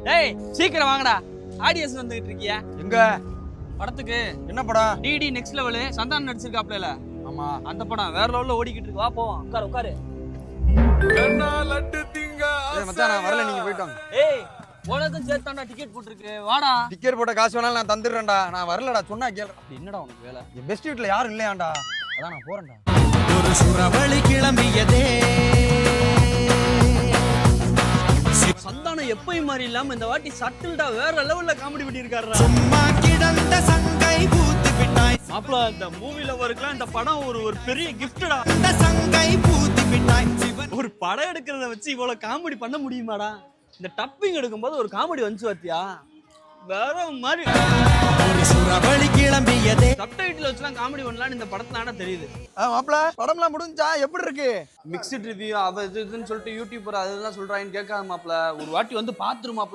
டேய் சீக்கிரம் வாங்கடா. ஆடியன்ஸ் வந்துகிட்டு இருக்கியா? எங்க படத்துக்கு. என்ன படம்? டிடி நெக்ஸ்ட் லெவல் சந்தானம் நடிச்சிருக்காப்ல. ஆமா அந்த படம் வேற லெவல்ல ஓடிக்கிட்டு இருக்கு. வா போவோம். உட்காரு உட்காரு. மச்சான் நான் வரல, நீங்க போயிட்டு வாங்க. ஏய் உனக்கும் சேர்த்தாண்டா டிக்கெட் போட்டுருக்கு. வாடா. டிக்கெட் போட்ட காசு வேணாலும் நான் தந்துடுறேன்டா. நான் வரலடா, சொன்னா கேளு. என்னடா உனக்கு வேலை? என் பெஸ்ட் வீட்ல யாரும் இல்லையாண்டா, அதான் நான் போறேன்டா. ஒரு சுறவழி கிளம்பியதே. சந்தானம் எப்பயும் மாதிரி இல்லாம இந்த வாட்டி சட்டில்டா வேற லெவல்ல காமெடி பண்ணி இருக்காருடா. சும்மா கிடந்த சங்கை பூத்து விட்டாய். மாப்ள இந்த மூவில ஒர்க்லாம் இந்த படம் ஒரு பெரிய கிஃப்ட்டடா. இந்த சங்கை பூத்து விட்டாய். ஒரு படம் எடுக்கிறத வச்சு இவ்வளவு காமெடி பண்ண முடியுமாடா? இந்த டப்பிங் எடுக்கும்போது ஒரு காமெடி வந்துச்சு பாத்தியா? வேற மாதிரி. ஒரு சுறவழி கிளம்பியதே. சப்டைட்டில் வச்சுலாம் காமெடி பண்ணலாம்னு இந்த படத்துல ஆனா தெரியுது. மாப்பிள படம்லாம் முடிஞ்சா எப்படி இருக்கு? மிக்ஸ்டு ரிவ்யூ அவ இதுன்னு சொல்லிட்டு யூடியூபர் அதெல்லாம் சொல்றாங்கன்னு கேட்காத மாப்ள. ஒரு வாட்டி வந்து பாத்துரு மாப்ள.